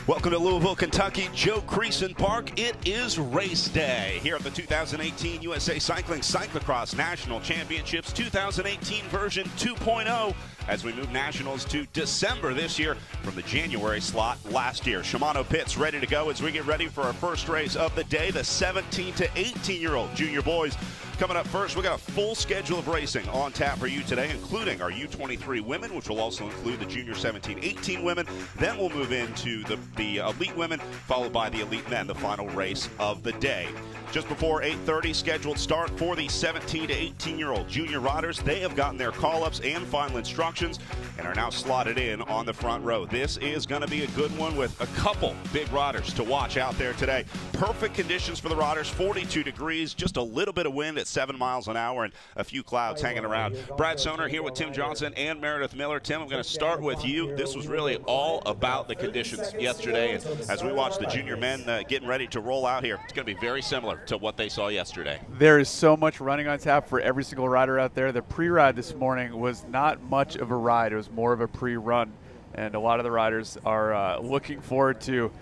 Welcome to Louisville, Kentucky, Joe Creason Park. It is race day here at the 2018 USA Cycling Cyclocross National Championships 2018 version 2.0 as we move nationals to December this year from the January slot last year. Shimano pits ready to go as we get ready for our first race of the day, the 17 to 18-year-old junior boys. Coming up first, we got a full schedule of racing on tap for you today, including our U23 women, which will also include the junior 17-18 women. Then we'll move into the elite women, followed by the elite men, the final race of the day. Just before 8:30, scheduled start for the 17 to 18-year-old junior riders. They have gotten their call-ups and final instructions and are now slotted in on the front row. This is going to be a good one with a couple big riders to watch out there today. Perfect conditions for the riders, 42 degrees, just a little bit of wind at 7 miles an hour and a few clouds hanging around. Brad Soner here with Tim Johnson and Meredith Miller. Tim, I'm going to start with you. This was really all about the conditions yesterday, and as we watch the junior men getting ready to roll out here, it's going to be very similar to what they saw yesterday. There is so much running on tap for every single rider out there. The pre-ride this morning was not much of a ride. It was more of a pre-run, and a lot of the riders are looking forward to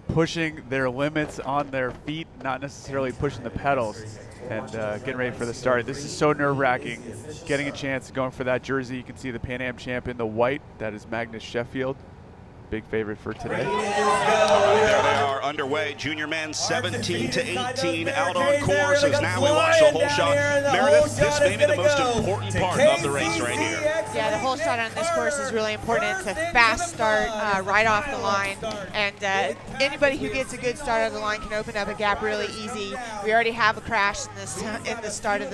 pushing their limits on their feet, not necessarily pushing the pedals, and getting ready for the start. This is so nerve-wracking, getting a chance going for that jersey. You can see the Pan Am champion, the white, that is Magnus Sheffield. Big favorite for today. All right, there they are underway. Junior men 17 to 18 out on course as now we watch the whole shot. Meredith, this may be the most important part of the race right here. Yeah, the whole shot on this course is really important. It's a fast start right off the line, and anybody who gets a good start out of the line can open up a gap really easy. We already have a crash in the start of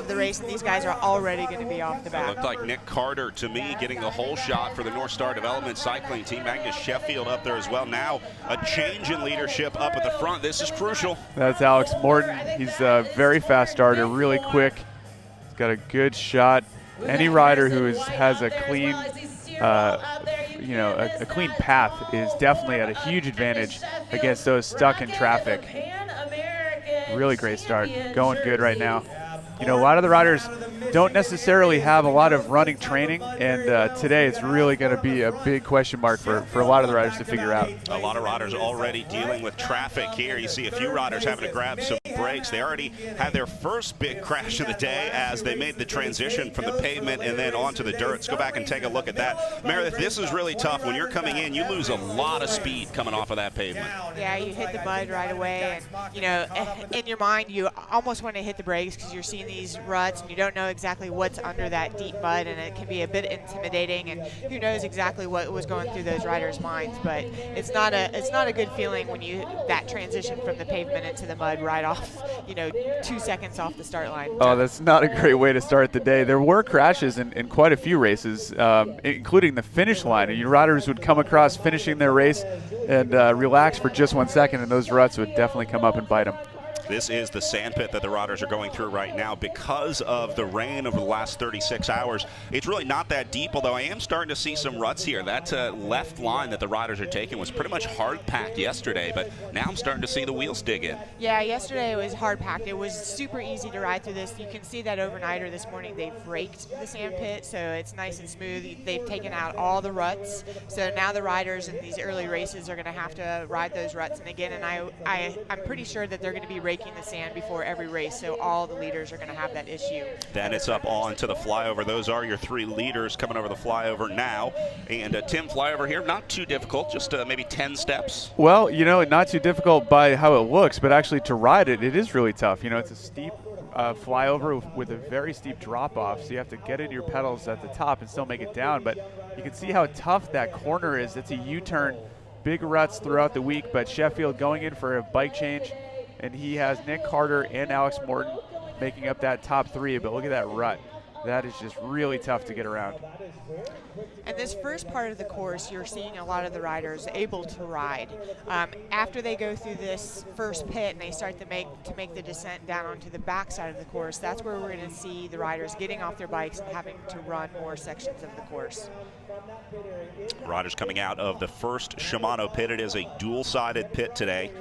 the race, and these guys are already going to be off the bat. It looked like Nick Carter to me getting the whole shot for the North Star Development Cycling Team. Magnus Sheffield up there as well. Now a change in leadership up at the front. This is crucial. That's Alex Morton. He's a very fast starter, really quick. He's got a good shot. Any rider who has a clean, a clean path is definitely at a huge advantage against those stuck in traffic. Really great start. Going good right now. You know, a lot of the riders don't necessarily have a lot of running training, and today it's really going to be a big question mark for a lot of the riders to figure out. A lot of riders already dealing with traffic here. You see a few riders having to grab some brakes. They already had their first big crash of the day as they made the transition from the pavement and then onto the dirt. Let's go back and take a look at that. Meredith, this is really tough. When you're coming in, you lose a lot of speed coming off of that pavement. Yeah, you hit the mud right away, and you know, in your mind, you almost want to hit the brakes because you're seeing these ruts and you don't know exactly what's under that deep mud, and it can be a bit intimidating, and who knows exactly what was going through those riders' minds. But it's not a good feeling when that transition from the pavement into the mud right off, 2 seconds off the start line. Oh, that's not a great way to start the day. There were crashes in quite a few races, including the finish line, and your riders would come across finishing their race and relax for just 1 second, and those ruts would definitely come up and bite them. This is the sand pit that the riders are going through right now because of the rain over the last 36 hours. It's really not that deep, although I am starting to see some ruts here. That left line that the riders are taking was pretty much hard packed yesterday, but now I'm starting to see the wheels dig in. Yeah, yesterday it was hard packed. It was super easy to ride through this. You can see that overnighter this morning, they've raked the sand pit, so it's nice and smooth. They've taken out all the ruts, so now the riders in these early races are going to have to ride those ruts. And again, I'm pretty sure that they're going to be raking the sand before every race, so all the leaders are going to have that issue. Then it's up on to the flyover. Those are your three leaders coming over the flyover now. And Tim, flyover here, not too difficult, just maybe 10 steps. Well, not too difficult by how it looks, but actually to ride it is really tough. It's a steep flyover with a very steep drop-off, so you have to get in your pedals at the top and still make it down. But you can see how tough that corner is. It's a U-turn, big ruts throughout the week, but Sheffield going in for a bike change, and he has Nick Carter and Alex Morton making up that top three. But look at that rut. That is just really tough to get around. And this first part of the course, you're seeing a lot of the riders able to ride. After they go through this first pit and they start to make the descent down onto the back side of the course, that's where we're going to see the riders getting off their bikes and having to run more sections of the course. Riders coming out of the first Shimano pit. It is a dual-sided pit today.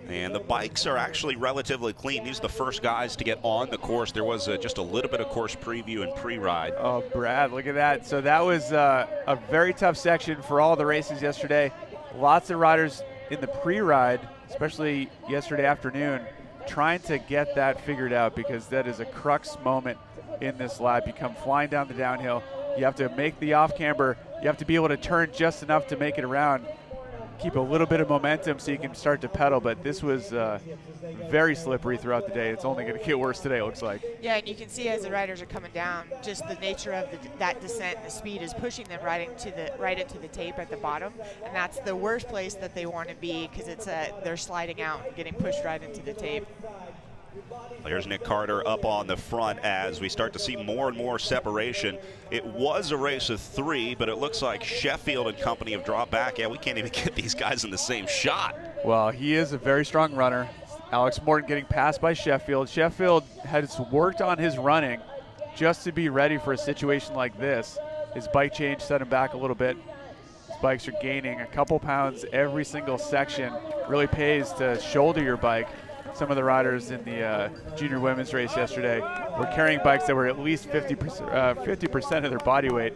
And the bikes are actually relatively clean. These are the first guys to get on the course. There was just a little bit of course preview and pre-ride. Oh, Brad, look at that. So that was a very tough section for all the races yesterday. lots of riders in the pre-ride, especially yesterday afternoon, trying to get that figured out, because that is a crux moment in this lap. You come flying down the downhill. You have to make the off camber. You have to be able to turn just enough to make it around. Keep a little bit of momentum so you can start to pedal, but this was very slippery throughout the day. It's only going to get worse today, it looks like. Yeah, and you can see as the riders are coming down, just the nature of that descent, the speed is pushing them right into the tape at the bottom, and that's the worst place that they want to be, because it's they're sliding out and getting pushed right into the tape. There's Nick Carter up on the front as we start to see more and more separation. It was a race of 3, but it looks like Sheffield and company have dropped back. Yeah, we can't even get these guys in the same shot. Well, he is a very strong runner. Alex Morton getting passed by Sheffield. Sheffield has worked on his running just to be ready for a situation like this. His bike change set him back a little bit. His bikes are gaining a couple pounds every single section. Really pays to shoulder your bike. Some of the riders in the junior women's race yesterday were carrying bikes that were at least 50% of their body weight.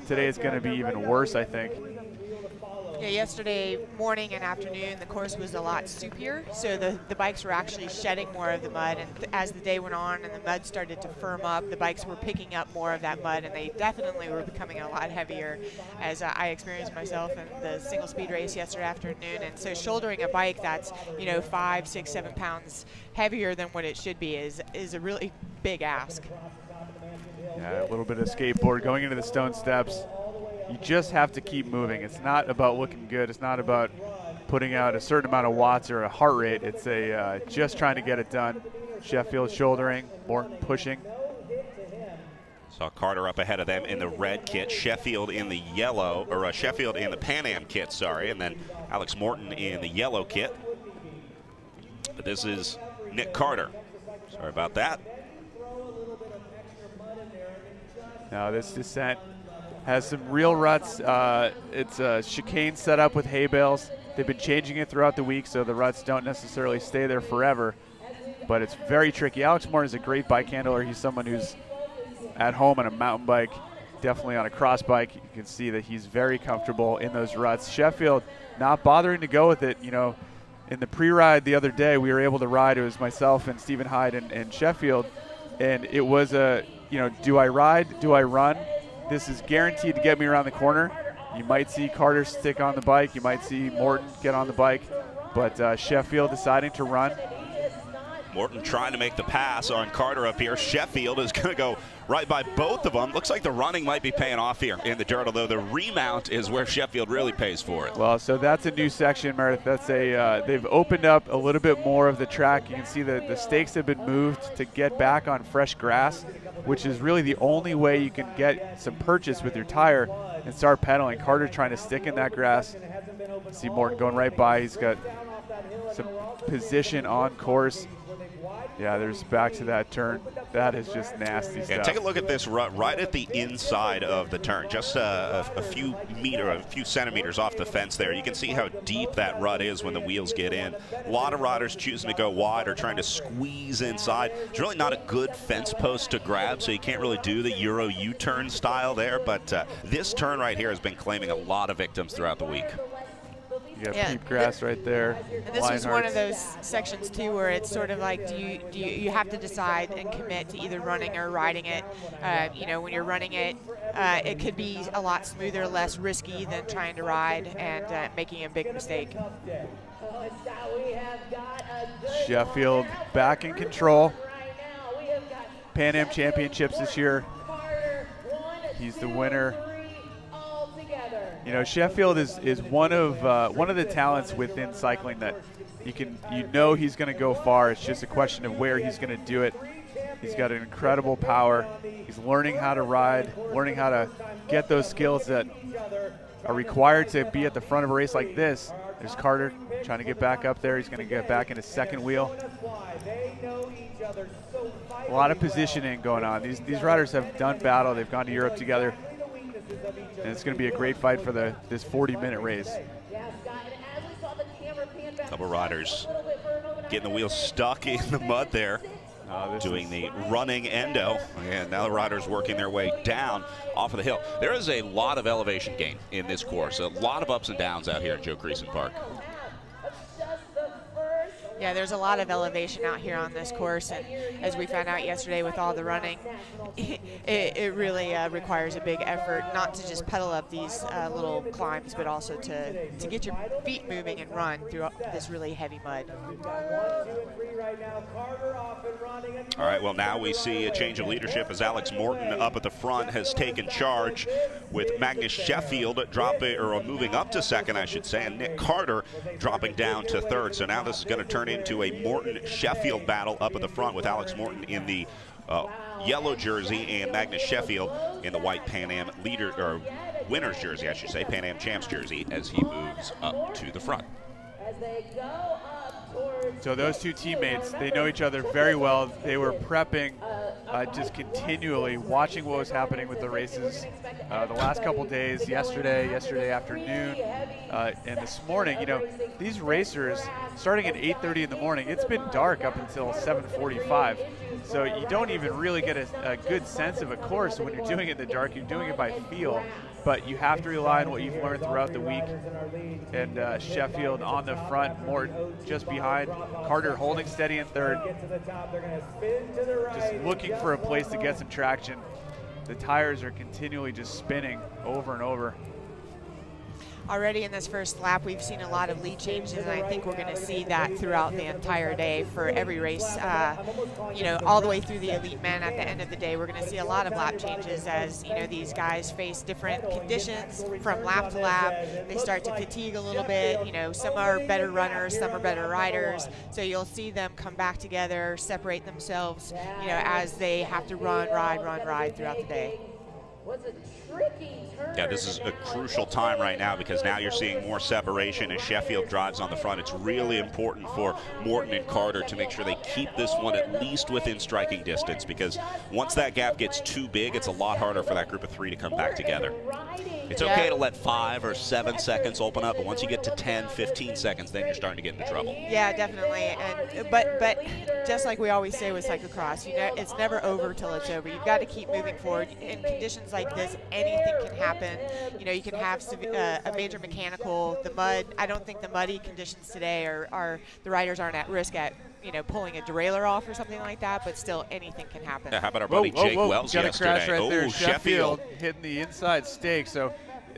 Today it's going to be even worse, I think. Yeah, yesterday morning and afternoon, the course was a lot stoopier, so the bikes were actually shedding more of the mud, and as the day went on and the mud started to firm up, the bikes were picking up more of that mud, and they definitely were becoming a lot heavier, as I experienced myself in the single speed race yesterday afternoon. And so shouldering a bike that's 5, 6, 7 pounds heavier than what it should be is a really big ask. Yeah, a little bit of skateboard going into the stone steps. You just have to keep moving. It's not about looking good. It's not about putting out a certain amount of watts or a heart rate. It's just trying to get it done. Sheffield shouldering, Morton pushing. Saw Carter up ahead of them in the red kit, Sheffield in the yellow, or Sheffield in the Pan Am kit, sorry, and then Alex Morton in the yellow kit. But this is Nick Carter. Sorry about that. Now this descent has some real ruts. It's a chicane set up with hay bales. They've been changing it throughout the week, so the ruts don't necessarily stay there forever. But it's very tricky. Alex Morton is a great bike handler. He's someone who's at home on a mountain bike, definitely on a cross bike. You can see that he's very comfortable in those ruts. Sheffield not bothering to go with it. In the pre-ride the other day, we were able to ride. It was myself and Stephen Hyde and Sheffield, and it was do I ride? Do I run? This is guaranteed to get me around the corner. You might see Carter stick on the bike. You might see Morton get on the bike. But Sheffield deciding to run. Morton trying to make the pass on Carter up here. Sheffield is going to go right by both of them. Looks like the running might be paying off here in the dirt, although the remount is where Sheffield really pays for it. Well, so that's a new section, Meredith. That's they've opened up a little bit more of the track. You can see that the stakes have been moved to get back on fresh grass, which is really the only way you can get some purchase with your tire and start pedaling. Carter trying to stick in that grass. See Morton going right by. He's got some position on course. Yeah, there's back to that turn. That is just nasty stuff. Take a look at this rut right at the inside of the turn, just a few centimeters off the fence there. You can see how deep that rut is when the wheels get in. A lot of riders choosing to go wide or trying to squeeze inside. It's really not a good fence post to grab, so you can't really do the Euro U-turn style there, but this turn right here has been claiming a lot of victims throughout the week. You got peep grass right there. And this was one of those sections too where it's sort of like, do you have to decide and commit to either running or riding it. When you're running it, it could be a lot smoother, less risky than trying to ride and making a big mistake. Sheffield back in control. Pan Am Championships this year. He's the winner. Sheffield is one of the talents within cycling that he's going to go far. It's just a question of where he's going to do it. He's got an incredible power. He's learning how to ride, learning how to get those skills that are required to be at the front of a race like this. There's Carter trying to get back up there. He's going to get back in his second wheel. A lot of positioning going on. These riders have done battle. They've gone to Europe together. And it's going to be a great fight for this 40-minute race. A couple riders getting the wheels stuck in the mud there. doing the running endo. And now the riders working their way down off of the hill. There is a lot of elevation gain in this course, a lot of ups and downs out here at Joe Creason Park. Yeah, there's a lot of elevation out here on this course, and as we found out yesterday with all the running, it really requires a big effort, not to just pedal up these little climbs, but also to get your feet moving and run through this really heavy mud. All right, well, now we see a change of leadership as Alex Morton up at the front has taken charge, with Magnus Sheffield dropping, or moving up to second, I should say, and Nick Carter dropping down to third. So now this is going to turn into a Morton-Sheffield battle up at the front, with Alex Morton in the yellow jersey and Magnus Sheffield in the white Pan Am winner's jersey, I should say, Pan Am Champs jersey, as he moves up to the front. So those two teammates, they know each other very well. They were prepping just continually, watching what was happening with the races the last couple days, yesterday afternoon, and this morning. You know, these racers, starting at 8:30 in the morning, it's been dark up until 7:45. So you don't even really get a good sense of a course when you're doing it in the dark. You're doing it by feel. But you have to rely on what you've learned throughout the week. And Sheffield on the front, Morton just behind, Carter holding steady in third. Just looking for a place to get some traction. The tires are continually just spinning over and over. Already in this first lap, we've seen a lot of lead changes, and I think we're going to see that throughout the entire day for every race. You know, all the way through the elite men. At the end of the day, we're going to see a lot of lap changes as, you know, these guys face different conditions from lap to lap. They start to fatigue a little bit. You know, some are better runners, some are better riders. So you'll see them come back together, separate themselves, you know, as they have to run, ride throughout the day. Yeah, this is a crucial time right now, because now you're seeing more separation as Sheffield drives on the front. It's really important for Morton and Carter to make sure they keep this one at least within striking distance, because once that gap gets too big, it's a lot harder for that group of three to come back together. It's okay to let 5 or 7 seconds open up, but once you get to 10, 15 seconds, then you're starting to get into trouble. Yeah, definitely. And but just like we always say with cyclocross, you know, it's never over till it's over. You've got to keep moving forward. In conditions like this, anything can happen. You know, you can have a major mechanical, the mud. I don't think the muddy conditions today are the riders aren't at risk at, you know, pulling a derailleur off or something like that, but still anything can happen. Yeah, how about our buddy Jake Wells got yesterday? A crash right there. Sheffield hitting the inside stake. So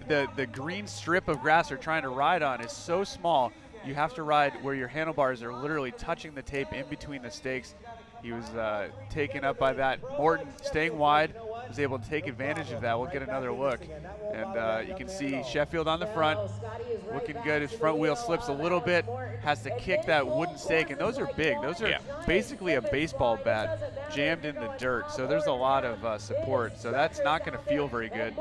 the green strip of grass they're trying to ride on is so small, you have to ride where your handlebars are literally touching the tape in between the stakes. He was taken up by that. Morton staying wide, was able to take advantage of that. We'll get another look. And you can see Sheffield on the front, looking good. His front wheel slips a little bit, has to kick that wooden stake. And those are big. Those are basically a baseball bat jammed in the dirt. So there's a lot of support. So that's not going to feel very good.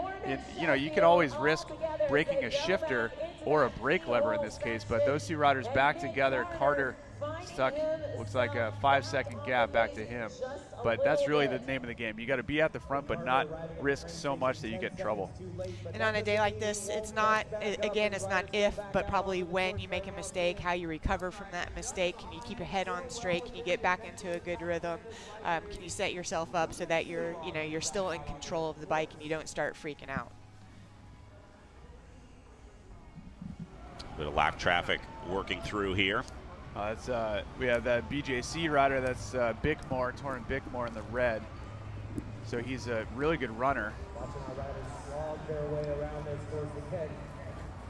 You know, you could always risk breaking a shifter or a brake lever in this case. But those two riders back together. Carter stuck, looks like a 5-second gap back to him. But that's really the name of the game. You got to be at the front, but not risk so much that you get in trouble. And on a day like this, it's not, again, it's not if, but probably when you make a mistake, how you recover from that mistake. Can you keep your head on straight? Can you get back into a good rhythm? Can you set yourself up so that you're still in control of the bike and you don't start freaking out? Bit of lap traffic working through here. We have that BJC rider, that's Bickmore, Torrin Bickmore in the red. So he's a really good runner.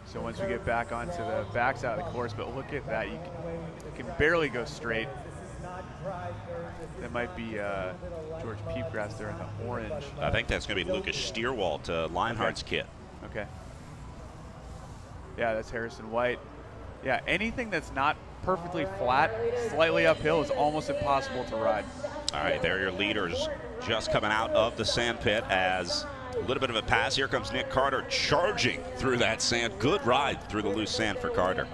So once we get back onto the backside of the course, but look at that, you can barely go straight. That might be George Peepgrass there in the orange. I think that's going to be Lucas Stierwalt, Lionheart's kit. Okay. Yeah, that's Harrison White. Yeah, anything that's not perfectly flat, slightly uphill is almost impossible to ride. All right, there are your leaders just coming out of the sand pit as a little bit of a pass. Here comes Nick Carter charging through that sand. Good ride through the loose sand for Carter.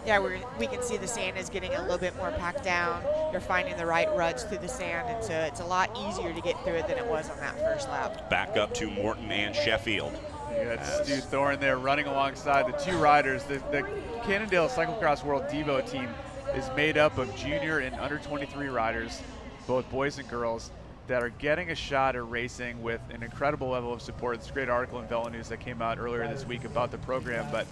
Yeah, we can see the sand is getting a little bit more packed down. You're finding the right ruts through the sand, and so it's a lot easier to get through it than it was on that first lap. Back up to Morton and Sheffield. You got Stu Thorne there running alongside the two riders. The Cannondale Cyclocross World Devo team is made up of junior and under 23 riders. both boys and girls, that are getting a shot at racing with an incredible level of support. It's a great article in Velo News that came out earlier this week about the program, but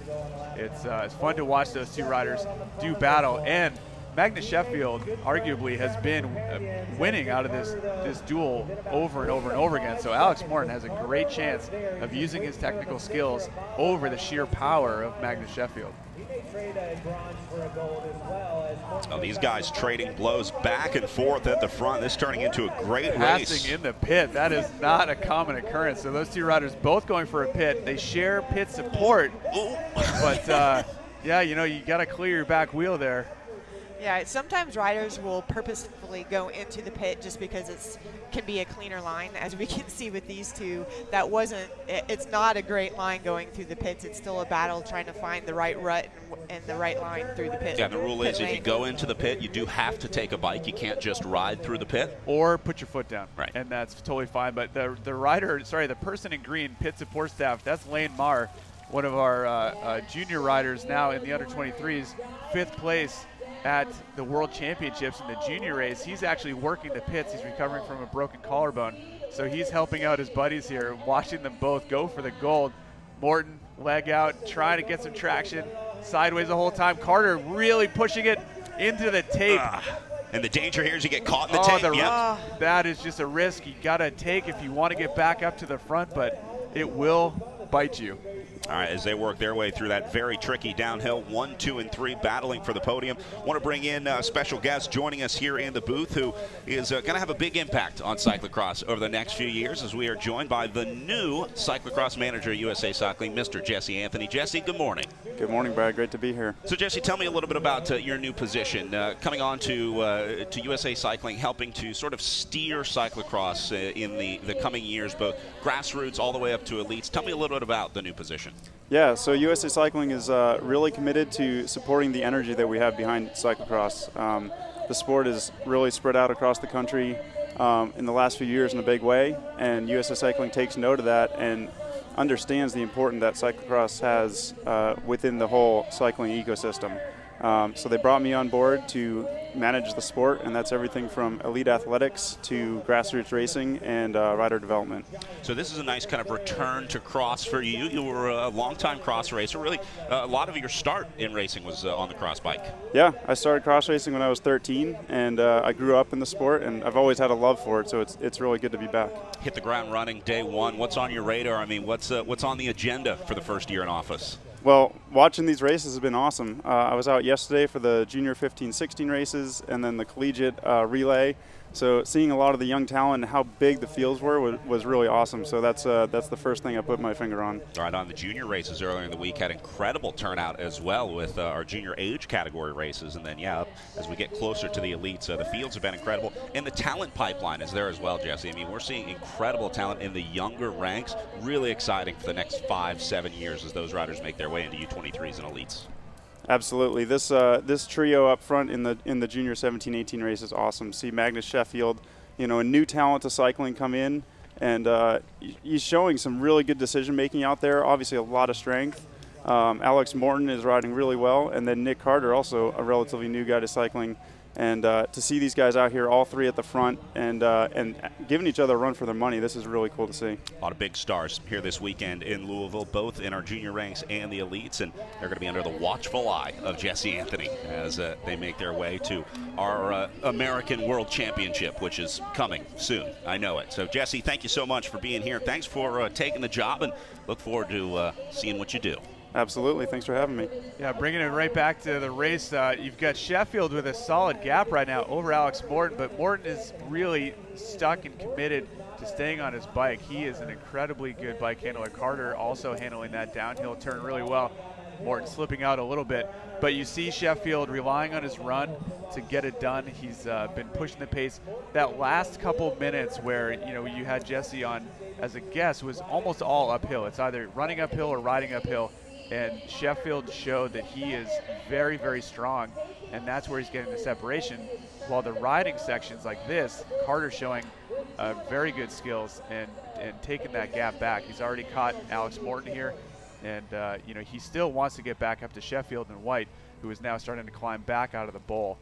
it's fun to watch those two riders do battle. And Magnus Sheffield arguably has been winning out of this duel over and over and over again. So Alex Morton has a great chance of using his technical skills over the sheer power of Magnus Sheffield. Oh, these guys trading blows back and forth at the front. This turning into a great race. Passing in the pit, that is not a common occurrence. So those two riders both going for a pit. They share pit support, but yeah, you know, you got to clear your back wheel there. Yeah, sometimes riders will purposefully go into the pit just because it can be a cleaner line. As we can see with these two, it's not a great line going through the pits. It's still a battle trying to find the right rut and the right line through the pit. Yeah, the rule is if you go into the pit, you do have to take a bike. You can't just ride through the pit. Or put your foot down. Right. And that's totally fine. But the person in green, pit support staff, that's Lane Marr, one of our junior riders now in the under-23s, 5th place at the World Championships in the junior race. He's actually working the pits. He's recovering from a broken collarbone. So he's helping out his buddies here, watching them both go for the gold. Morton, leg out, trying to get some traction, sideways the whole time. Carter really pushing it into the tape. And the danger here is you get caught in the tape. That is just a risk you got to take if you want to get back up to the front, but it will bite you. All right, as they work their way through that very tricky downhill, 1, 2, and 3 battling for the podium. Want to bring in a special guest joining us here in the booth who is going to have a big impact on cyclocross over the next few years, as we are joined by the new cyclocross manager at USA Cycling, Mr. Jesse Anthony. Jesse, good morning. Good morning, Brad. Great to be here. So, Jesse, tell me a little bit about your new position, coming on to USA Cycling, helping to sort of steer cyclocross in the coming years, both grassroots all the way up to elites. Tell me a little bit about the new position. Yeah, so USA Cycling is really committed to supporting the energy that we have behind cyclocross. The sport is really spread out across the country in the last few years in a big way, and USA Cycling takes note of that and understands the importance that cyclocross has within the whole cycling ecosystem. So they brought me on board to manage the sport, and that's everything from elite athletics to grassroots racing and rider development. So this is a nice kind of return to cross for you. You were a longtime cross racer. Really, a lot of your start in racing was on the cross bike. Yeah, I started cross racing when I was 13, and I grew up in the sport, and I've always had a love for it, so it's really good to be back. Hit the ground running day one. What's on your radar? I mean, what's on the agenda for the first year in office? Well, watching these races has been awesome. I was out yesterday for the junior 15-16 races and then the collegiate relay. So seeing a lot of the young talent and how big the fields were was really awesome. So that's the first thing I put my finger on. All right, on the junior races earlier in the week, had incredible turnout as well with our junior age category races. And then, yeah, as we get closer to the elites, the fields have been incredible. And the talent pipeline is there as well, Jesse. I mean, we're seeing incredible talent in the younger ranks. Really exciting for the next 5-7 years as those riders make their way into U23s and elites. Absolutely. This trio up front in the junior 17-18 race is awesome. See Magnus Sheffield, a new talent to cycling come in, and he's showing some really good decision making out there. Obviously, a lot of strength. Alex Morton is riding really well, and then Nick Carter, also a relatively new guy to cycling. And to see these guys out here, all three at the front, and giving each other a run for their money, this is really cool to see. A lot of big stars here this weekend in Louisville, both in our junior ranks and the elites, and they're going to be under the watchful eye of Jesse Anthony as they make their way to our American World Championship, which is coming soon. I know it. So, Jesse, thank you so much for being here. Thanks for taking the job, and look forward to seeing what you do. Absolutely. Thanks for having me. Yeah, bringing it right back to the race. You've got Sheffield with a solid gap right now over Alex Morton, but Morton is really stuck and committed to staying on his bike. He is an incredibly good bike handler. Carter also handling that downhill turn really well. Morton slipping out a little bit, but you see Sheffield relying on his run to get it done. He's been pushing the pace. That last couple minutes where you had Jesse on as a guest was almost all uphill. It's either running uphill or riding uphill. And Sheffield showed that he is very, very strong, and that's where he's getting the separation. While the riding sections like this, Carter showing very good skills and taking that gap back. He's already caught Alex Morton here, and he still wants to get back up to Sheffield and White, who is now starting to climb back out of the bowl.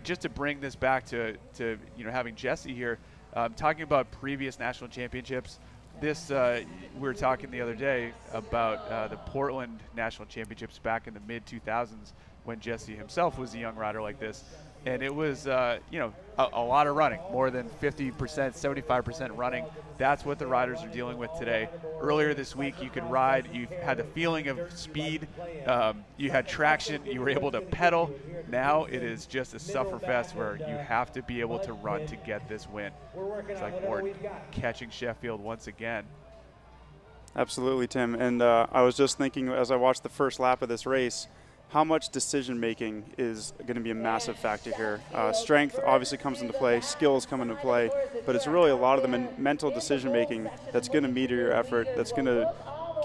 Just to bring this back to having Jesse here, talking about previous national championships. This we were talking the other day about the Portland national championships back in the mid 2000s when Jesse himself was a young rider like this, and it was a lot of running, more than 50%, 75% running. That's what the riders are dealing with today. Earlier this week, you could ride, you had the feeling of speed, you had traction, you were able to pedal. Now it is just a sufferfest where you have to be able to run to get this win. It's like Morton catching Sheffield once again. Absolutely, Tim. And I was just thinking as I watched the first lap of this race, how much decision making is going to be a massive factor here. Strength obviously comes into play, skills come into play, but it's really a lot of the mental decision making that's going to meter your effort, that's going to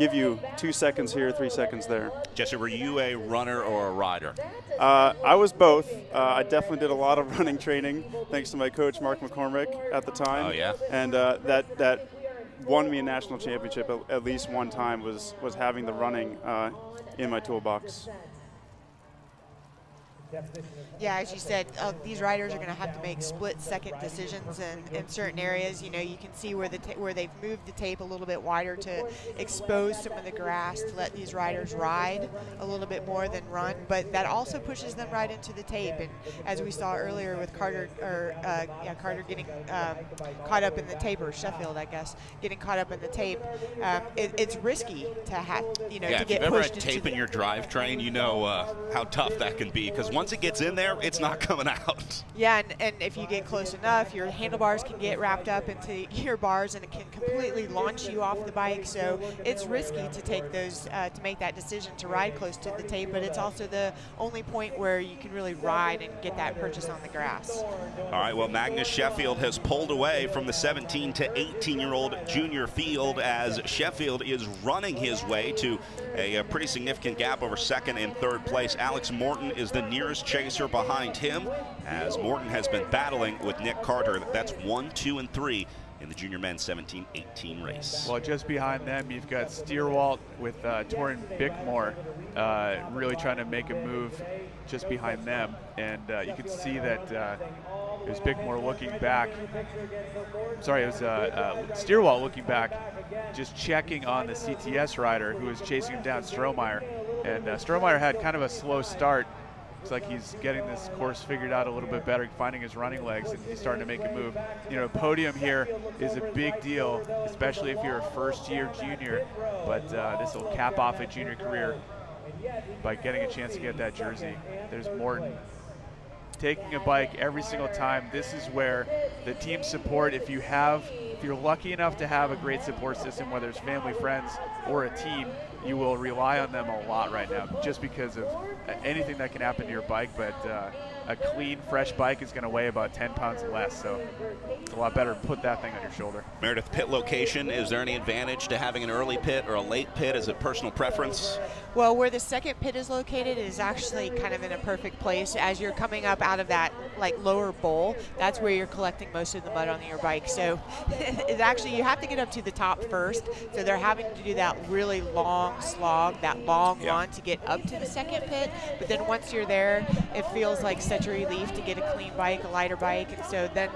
give you 2 seconds here, 3 seconds there. Jesse, were you a runner or a rider? I was both. I definitely did a lot of running training, thanks to my coach, Mark McCormick, at the time. Oh, yeah? And that won me a national championship at least one time was having the running in my toolbox. Yeah, as you said, these riders are going to have to make split-second decisions in certain areas. You can see where they've moved the tape a little bit wider to expose some of the grass to let these riders ride a little bit more than run. But that also pushes them right into the tape. And as we saw earlier with Carter getting caught up in the tape, or Sheffield, I guess, getting caught up in the tape, it's risky to have to get pushed into. If you've ever had tape in your drivetrain, you know how tough that can be, because once it gets in there, it's not coming out. Yeah, and if you get close enough, your handlebars can get wrapped up into your bars, and it can completely launch you off the bike. So it's risky to take those, to make that decision to ride close to the tape, but it's also the only point where you can really ride and get that purchase on the grass. All right, well, Magnus Sheffield has pulled away from the 17 to 18-year-old junior field as Sheffield is running his way to a pretty significant gap over second and third place. Alex Morton is the nearest chaser behind him, as Morton has been battling with Nick Carter. That's 1, 2, and 3 in the junior men's 17-18 race. Well, just behind them, you've got Steerwalt with Torin Bickmore really trying to make a move just behind them. And you can see that it was Bickmore looking back. Sorry, it was Steerwalt looking back, just checking on the CTS rider who was chasing him down, Strohmeyer. And Strohmeyer had kind of a slow start. Looks like he's getting this course figured out a little bit better, finding his running legs, and he's starting to make a move. Podium here is a big deal, especially if you're a first-year junior, but this will cap off a junior career by getting a chance to get that jersey. There's Morton taking a bike every single time. This is where the team support, if you're lucky enough to have a great support system, whether it's family, friends, or a team, you will rely on them a lot right now, just because of anything that can happen to your bike. But a clean, fresh bike is going to weigh about 10 pounds less, so it's a lot better to put that thing on your shoulder. Meredith, pit location, is there any advantage to having an early pit or a late pit? Is it personal preference? Well, where the second pit is located is actually kind of in a perfect place. As you're coming up out of that lower bowl, that's where you're collecting most of the mud on your bike. So it's actually, you have to get up to the top first. So they're having to do that really long slog, that long run to get up to the second pit. But then once you're there, it feels like such a relief to get a clean bike, a lighter bike. And so then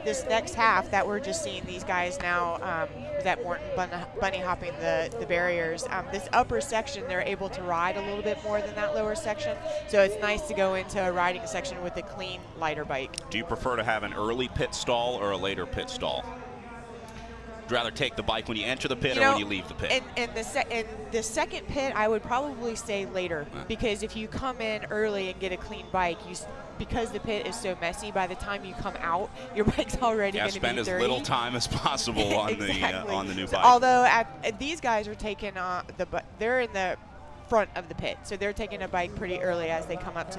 this next half that we're just seeing these guys now, that Morton bunny hopping the barriers, this upper section, they're able to ride a little bit more than that lower section. So it's nice to go into a riding section with a clean, lighter bike. Do you prefer to have an early pit stall or a later pit stall? Would you rather take the bike when you enter the pit or when you leave the pit? In the second pit, I would probably say later, because if you come in early and get a clean bike, because the pit is so messy, by the time you come out, your bike's already going to be dirty. Spend as little time as possible on the new bike. Although these guys are taking they're in the front of the pit, so they're taking a bike pretty early as they come up to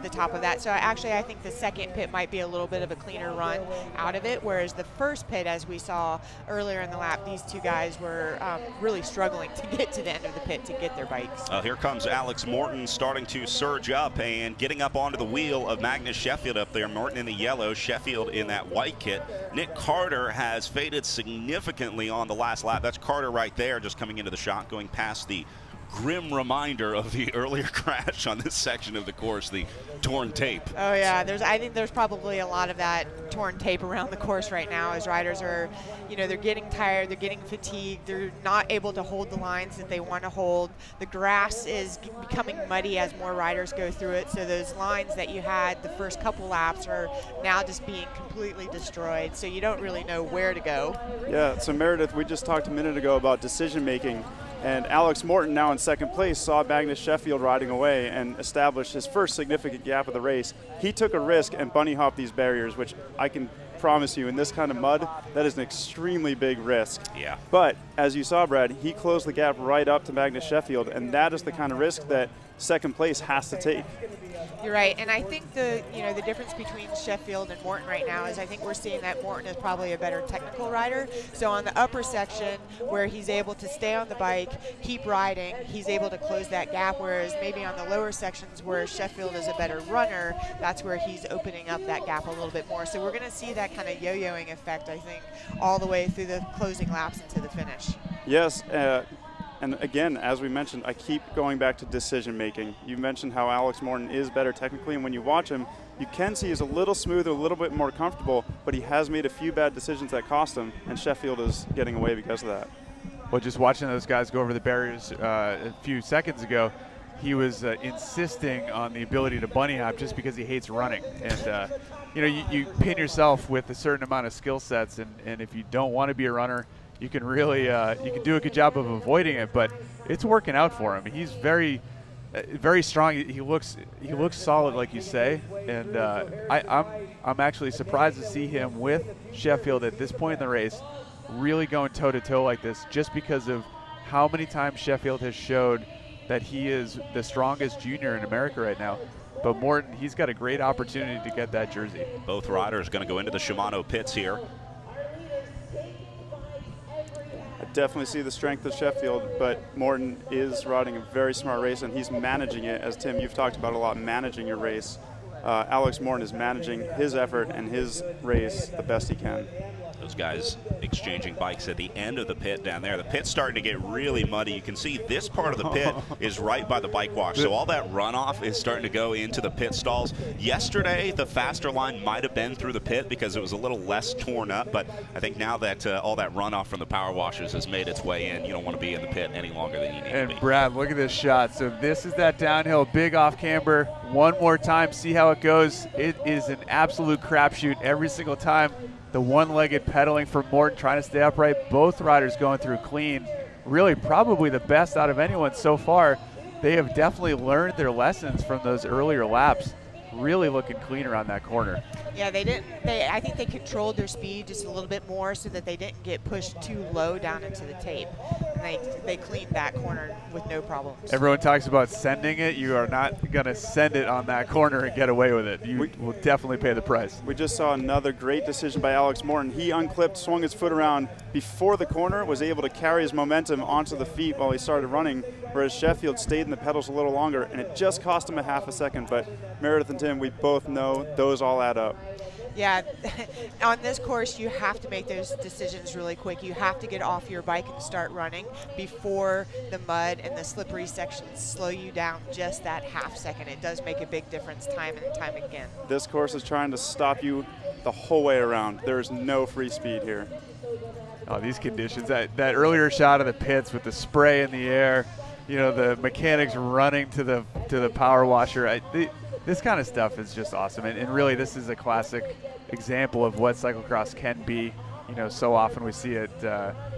the top of that. So actually, I think the second pit might be a little bit of a cleaner run out of it, whereas the first pit, as we saw earlier in the lap, these two guys were really struggling to get to the end of the pit to get their bikes. Here comes Alex Morton starting to surge up and getting up onto the wheel of Magnus Sheffield up there. Morton in the yellow, Sheffield in that white kit. Nick Carter has faded significantly on the last lap. That's Carter right there, just coming into the shot, going past the grim reminder of the earlier crash on this section of the course, the torn tape. Oh yeah, I think there's probably a lot of that torn tape around the course right now as riders are, they're getting tired, they're getting fatigued, they're not able to hold the lines that they want to hold. The grass is becoming muddy as more riders go through it, so those lines that you had the first couple laps are now just being completely destroyed, so you don't really know where to go. Yeah, so Meredith, we just talked a minute ago about decision making. And Alex Morton, now in second place, saw Magnus Sheffield riding away and established his first significant gap of the race. He took a risk and bunny hopped these barriers, which I can promise you, in this kind of mud, that is an extremely big risk. Yeah. But as you saw, Brad, he closed the gap right up to Magnus Sheffield, and that is the kind of risk that second place has to take. You're right, and I think the difference between Sheffield and Morton right now is I think we're seeing that Morton is probably a better technical rider. So on the upper section where he's able to stay on the bike, keep riding, he's able to close that gap, whereas maybe on the lower sections where Sheffield is a better runner, that's where he's opening up that gap a little bit more. So we're going to see that kind of yo-yoing effect, I think, all the way through the closing laps into the finish. Yes, and again, as we mentioned, I keep going back to decision making. You mentioned how Alex Morton is better technically, and when you watch him, you can see he's a little smoother, a little bit more comfortable, but he has made a few bad decisions that cost him, and Sheffield is getting away because of that. Well, just watching those guys go over the barriers a few seconds ago, he was insisting on the ability to bunny hop just because he hates running. And you pin yourself with a certain amount of skill sets, and if you don't want to be a runner, you can really you can do a good job of avoiding it, but it's working out for him. He's very strong. He looks solid, like you say, and I'm actually surprised to see him with Sheffield at this point in the race really going toe to toe like this, just because of how many times Sheffield has showed that he is the strongest junior in America right now. But Morton, he's got a great opportunity to get that jersey. Both riders going to go into the Shimano pits here. Definitely see the strength of Sheffield, but Morton is riding a very smart race, and he's managing it, as Tim, you've talked about a lot, managing your race. Alex Morton is managing his effort and his race the best he can. Those guys exchanging bikes at the end of the pit down there. The pit's starting to get really muddy. You can see this part of the pit is right by the bike wash, so all that runoff is starting to go into the pit stalls. Yesterday, the faster line might have been through the pit because it was a little less torn up, but I think now that all that runoff from the power washers has made its way in, you don't want to be in the pit any longer than you need to be. And Brad, look at this shot. So this is that downhill, big off camber. One more time, see how it goes. It is an absolute crapshoot every single time. The one-legged pedaling from Morton, trying to stay upright. Both riders going through clean. Really probably the best out of anyone so far. They have definitely learned their lessons from those earlier laps. Really looking clean around that corner. Yeah, I think they controlled their speed just a little bit more so that they didn't get pushed too low down into the tape. And they cleaned that corner with no problems. Everyone talks about sending it. You are not going to send it on that corner and get away with it. You will definitely pay the price. We just saw another great decision by Alex Morton. He unclipped, swung his foot around before the corner, was able to carry his momentum onto the feet while he started running, whereas Sheffield stayed in the pedals a little longer, and it just cost him a half a second. But Meredith and Tim, we both know those all add up. Yeah, on this course, you have to make those decisions really quick. You have to get off your bike and start running before the mud and the slippery sections slow you down just that half second. It does make a big difference time and time again. This course is trying to stop you the whole way around. There is no free speed here. Oh, these conditions. That earlier shot of the pits with the spray in the air, the mechanics running to the power washer. This kind of stuff is just awesome, and really this is a classic example of what cyclocross can be. So often we see it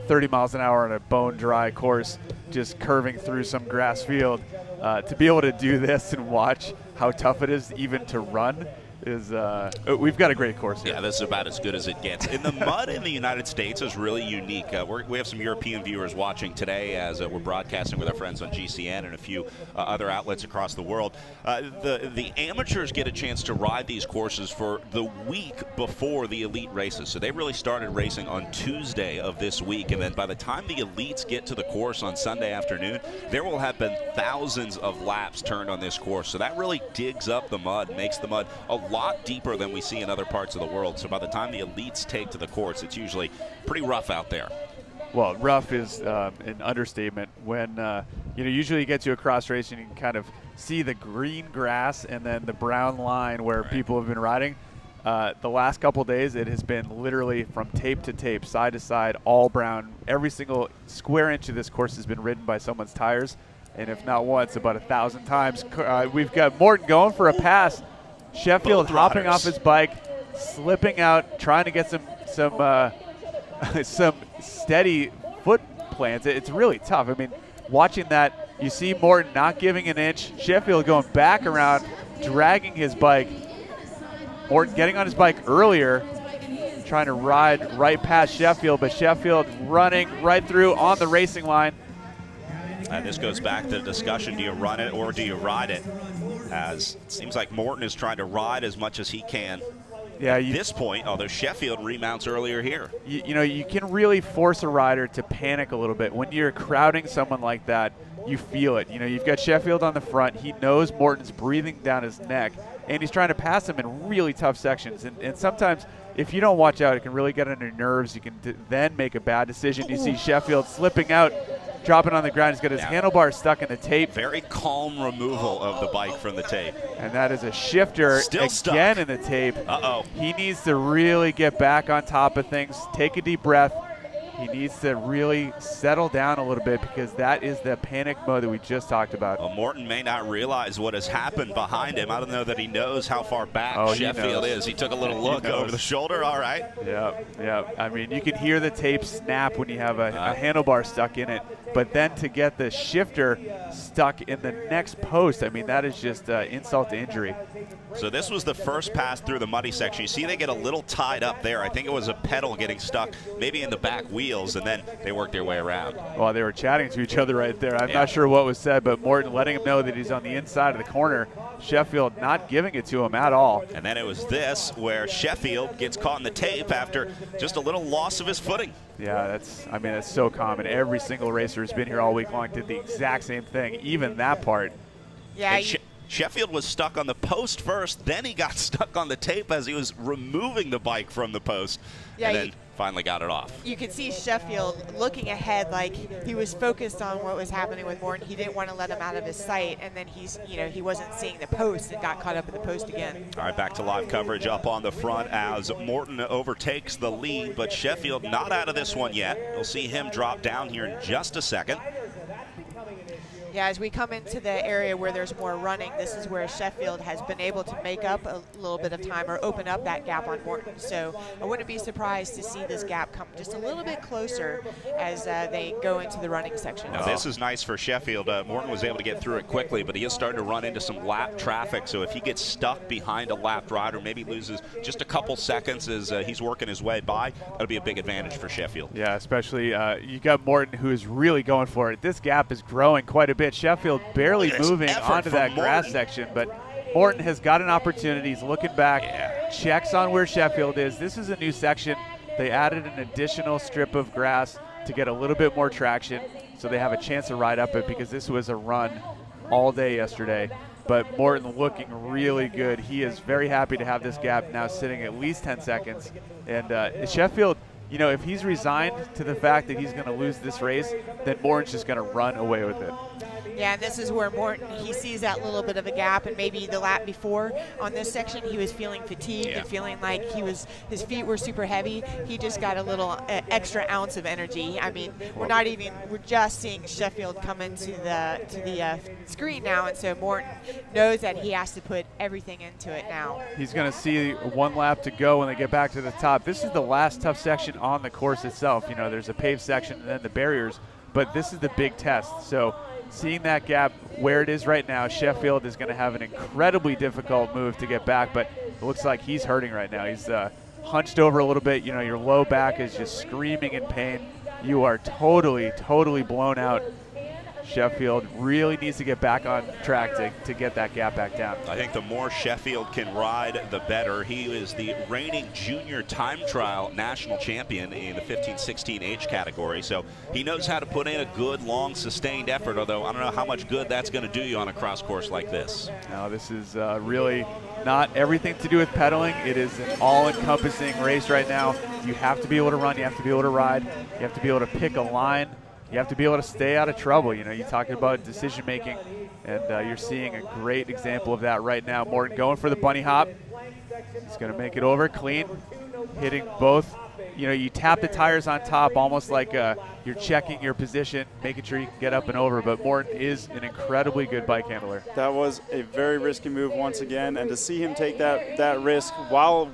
30 miles an hour on a bone dry course, just curving through some grass field. To be able to do this and watch how tough it is even to run is we've got a great course here. Yeah, this is about as good as it gets. And the mud in the United States is really unique. We have some European viewers watching today as we're broadcasting with our friends on GCN and a few other outlets across the world. The amateurs get a chance to ride these courses for the week before the elite races. So they really started racing on Tuesday of this week, and then by the time the elites get to the course on Sunday afternoon, there will have been thousands of laps turned on this course. So that really digs up the mud, makes the mud a lot deeper than we see in other parts of the world. So by the time the elites take to the course, it's usually pretty rough out there. Well, rough is an understatement. When usually you get to a cross race and you can kind of see the green grass and then the brown line where people have been riding. The last couple days, it has been literally from tape to tape, side to side, all brown. Every single square inch of this course has been ridden by someone's tires, and if not once, about 1,000 times. We've got Morton going for a pass. Sheffield hopping off his bike, slipping out, trying to get some some steady foot plants. It's really tough. I mean, watching that, you see Morton not giving an inch. Sheffield going back around, dragging his bike. Morton getting on his bike earlier, trying to ride right past Sheffield, but Sheffield running right through on the racing line. And this goes back to the discussion, do you run it or do you ride it? As it seems like Morton is trying to ride as much as he can. Yeah, at this point, although Sheffield remounts earlier here. You can really force a rider to panic a little bit. When you're crowding someone like that, you feel it. You've got Sheffield on the front. He knows Morton's breathing down his neck, and he's trying to pass him in really tough sections. And sometimes, if you don't watch out, it can really get on your nerves. You can then make a bad decision. You see Sheffield slipping out, dropping on the ground. He's got his handlebar stuck in the tape. Very calm removal of the bike from the tape. And that is a shifter Still stuck. Again in the tape. Uh-oh. He needs to really get back on top of things, take a deep breath. He needs to really settle down a little bit because that is the panic mode that we just talked about. Well, Morton may not realize what has happened behind him. I don't know that he knows how far back Sheffield is. He took a little look over the shoulder. All right. Yeah. I mean, you can hear the tape snap when you have a handlebar stuck in it. But then to get the shifter stuck in the next post, I mean, that is just insult to injury. So this was the first pass through the muddy section. You see they get a little tied up there. I think it was a pedal getting stuck maybe in the back wheels, and then they worked their way around. Well, they were chatting to each other right there. I'm not sure what was said, but Morton letting him know that he's on the inside of the corner. Sheffield not giving it to him at all. And then it was this where Sheffield gets caught in the tape after just a little loss of his footing. Yeah, that's so common. Every single racer who's been here all week long did the exact same thing, even that part. Yeah. Sheffield was stuck on the post first, then he got stuck on the tape as he was removing the bike from the post, and then finally got it off. You could see Sheffield looking ahead like he was focused on what was happening with Morton. He didn't want to let him out of his sight, and then he wasn't seeing the post and got caught up in the post again. All right, back to live coverage up on the front as Morton overtakes the lead, but Sheffield not out of this one yet. You'll see him drop down here in just a second. Yeah, as we come into the area where there's more running, this is where Sheffield has been able to make up a little bit of time or open up that gap on Morton. So I wouldn't be surprised to see this gap come just a little bit closer as they go into the running section. Now, this is nice for Sheffield. Morton was able to get through it quickly, but he is starting to run into some lap traffic. So if he gets stuck behind a lapped rider, maybe loses just a couple seconds as he's working his way by, that'll be a big advantage for Sheffield. Yeah, especially you got Morton, who is really going for it. This gap is growing quite a bit. Sheffield barely moving onto that grass section, but Morton has got an opportunity. He's looking back, checks on where Sheffield is. This is a new section. They added an additional strip of grass to get a little bit more traction, so they have a chance to ride up it because this was a run all day yesterday. But Morton looking really good. He is very happy to have this gap now sitting at least 10 seconds. And Sheffield, if he's resigned to the fact that he's going to lose this race, then Morton's just going to run away with it. Yeah, and this is where Morton, he sees that little bit of a gap, and maybe the lap before on this section he was feeling fatigued and feeling like his feet were super heavy. He just got a little extra ounce of energy. I mean, we're just seeing Sheffield come into the screen now, and so Morton knows that he has to put everything into it now. He's going to see one lap to go when they get back to the top. This is the last tough section on the course itself. There's a paved section and then the barriers, but this is the big test. So seeing that gap where it is right now, Sheffield is going to have an incredibly difficult move to get back, but it looks like he's hurting right now. He's hunched over a little bit. Your low back is just screaming in pain. You are totally, totally blown out. Sheffield really needs to get back on track to get that gap back down. I think the more Sheffield can ride, the better. He is the reigning junior time trial national champion in the 15-16 age category, so he knows how to put in a good, long, sustained effort, although I don't know how much good that's going to do you on a cross course like this. Now, this is really not everything to do with pedaling. It is an all-encompassing race right now. You have to be able to run. You have to be able to ride. You have to be able to pick a line. you have to be able to stay out of trouble. You know, you're talking about decision making, and you're seeing a great example of that right now. Morton going for the bunny hop. He's going to make it over clean, hitting both. You know, you tap the tires on top almost like you're checking your position, making sure you can get up and over. But Morton is an incredibly good bike handler. That was a very risky move once again, and to see him take that risk while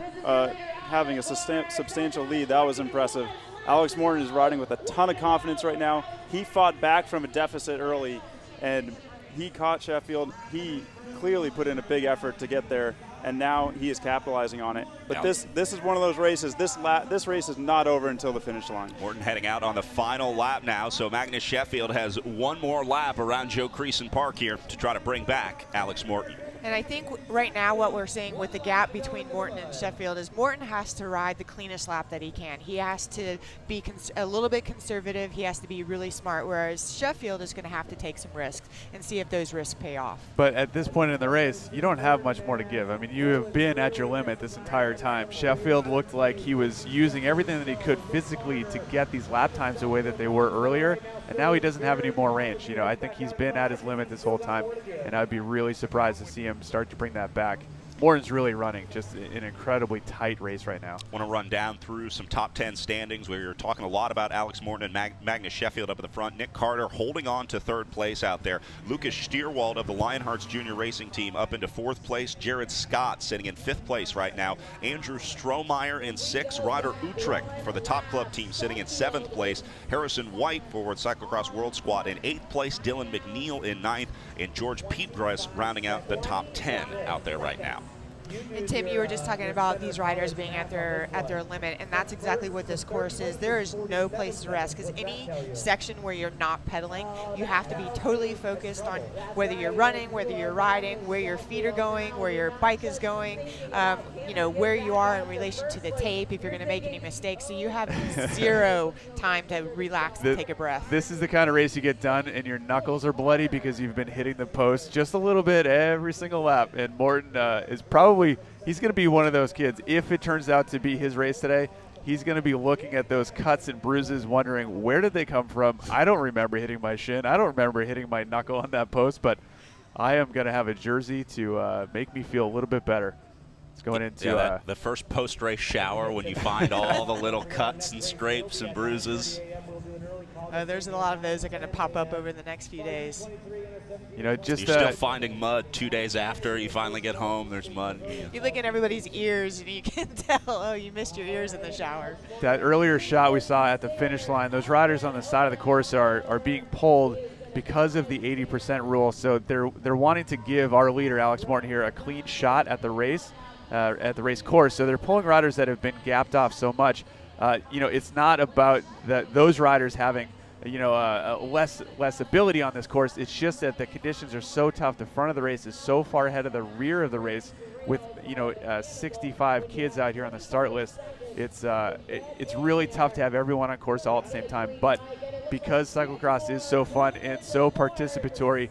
having a substantial lead, that was impressive. Alex Morton is riding with a ton of confidence right now. He fought back from a deficit early, and he caught Sheffield. He clearly put in a big effort to get there, and now he is capitalizing on it. But this is one of those races. This race is not over until the finish line. Morton heading out on the final lap now, so Magnus Sheffield has one more lap around Joe Creason Park here to try to bring back Alex Morton. And I think right now what we're seeing with the gap between Morton and Sheffield is Morton has to ride the cleanest lap that he can. He has to be a little bit conservative. He has to be really smart, whereas Sheffield is going to have to take some risks and see if those risks pay off. But at this point in the race, you don't have much more to give. I mean, you have been at your limit this entire time. Sheffield looked like he was using everything that he could physically to get these lap times the way that they were earlier, and now he doesn't have any more range. You know, I think he's been at his limit this whole time, and I'd be really surprised to see him start to bring that back. Morton's really running just an incredibly tight race right now. Want to run down through some top 10 standings where you're talking a lot about Alex Morton and Magnus Sheffield up at the front. Nick Carter holding on to third place out there. Lucas Stierwald of the Lionhearts Junior Racing Team up into fourth place. Jared Scott sitting in fifth place right now. Andrew Strohmeyer in sixth. Ryder Utrecht for the Top Club team sitting in seventh place. Harrison White for Cyclocross World Squad in eighth place. Dylan McNeil in ninth. And George Piedras rounding out the top 10 out there right now. And Tim, you were just talking about these riders being at their limit, and that's exactly what this course is. There is no place to rest, because any section where you're not pedaling, you have to be totally focused on whether you're running, whether you're riding, where your feet are going, where your bike is going, you know, where you are in relation to the tape, if you're going to make any mistakes. So you have zero time to relax and take a breath. This is the kind of race you get done and your knuckles are bloody because you've been hitting the post just a little bit every single lap. And Morton is probably he's going to be one of those kids. If it turns out to be his race today, he's going to be looking at those cuts and bruises wondering, where did they come from? I don't remember hitting my shin. I don't remember hitting my knuckle on that post, but I am going to have a jersey to make me feel a little bit better. It's going into the first post-race shower when you find all the little cuts and scrapes and bruises. There's a lot of those that are going to pop up over the next few days. You know, just you're still finding mud 2 days after you finally get home. There's mud. You look at everybody's ears and you can tell, oh, you missed your ears in the shower. That earlier shot we saw at the finish line, those riders on the side of the course are being pulled because of the 80% rule. So they're wanting to give our leader, Alex Morton here, a clean shot at the race course. So they're pulling riders that have been gapped off so much. You know, it's not about those riders having, you know, less ability on this course. It's just that the conditions are so tough. The front of the race is so far ahead of the rear of the race with, you know, 65 kids out here on the start list. It's really tough to have everyone on course all at the same time. But because cyclocross is so fun and so participatory,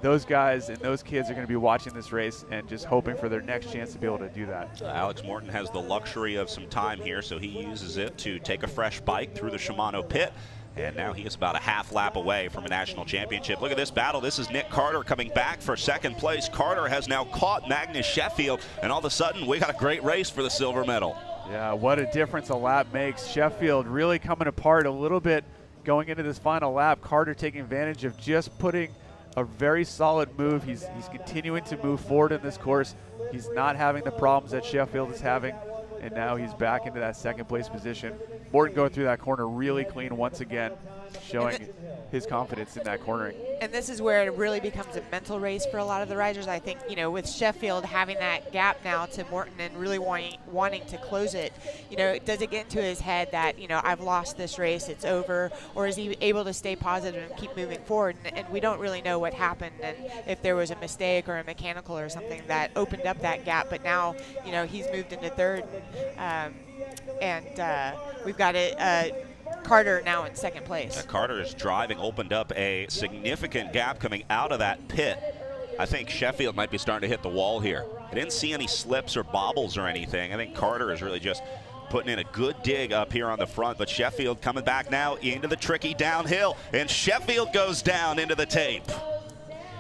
those guys and those kids are going to be watching this race and just hoping for their next chance to be able to do that. Alex Morton has the luxury of some time here, so he uses it to take a fresh bike through the Shimano pit. And now he is about a half lap away from a national championship. Look at this battle. This is Nick Carter coming back for second place. Carter has now caught Magnus Sheffield, and all of a sudden we got a great race for the silver medal. Yeah, what a difference a lap makes. Sheffield really coming apart a little bit going into this final lap. Carter taking advantage of just putting a very solid move. He's continuing to move forward in this course. He's not having the problems that Sheffield is having, and now he's back into that second place position. Morton going through that corner really clean once again, showing his confidence in that cornering. And this is where it really becomes a mental race for a lot of the riders. I think, you know, with Sheffield having that gap now to Morton and really wanting to close it, you know, does it get into his head that, you know, I've lost this race, it's over, or is he able to stay positive and keep moving forward? And we don't really know what happened and if there was a mistake or a mechanical or something that opened up that gap. But now, you know, he's moved into third, and we've got Carter now in second place. Carter's driving opened up a significant gap coming out of that pit. I think Sheffield might be starting to hit the wall here. I didn't see any slips or bobbles or anything. I think Carter is really just putting in a good dig up here on the front, but Sheffield coming back now into the tricky downhill, and Sheffield goes down into the tape.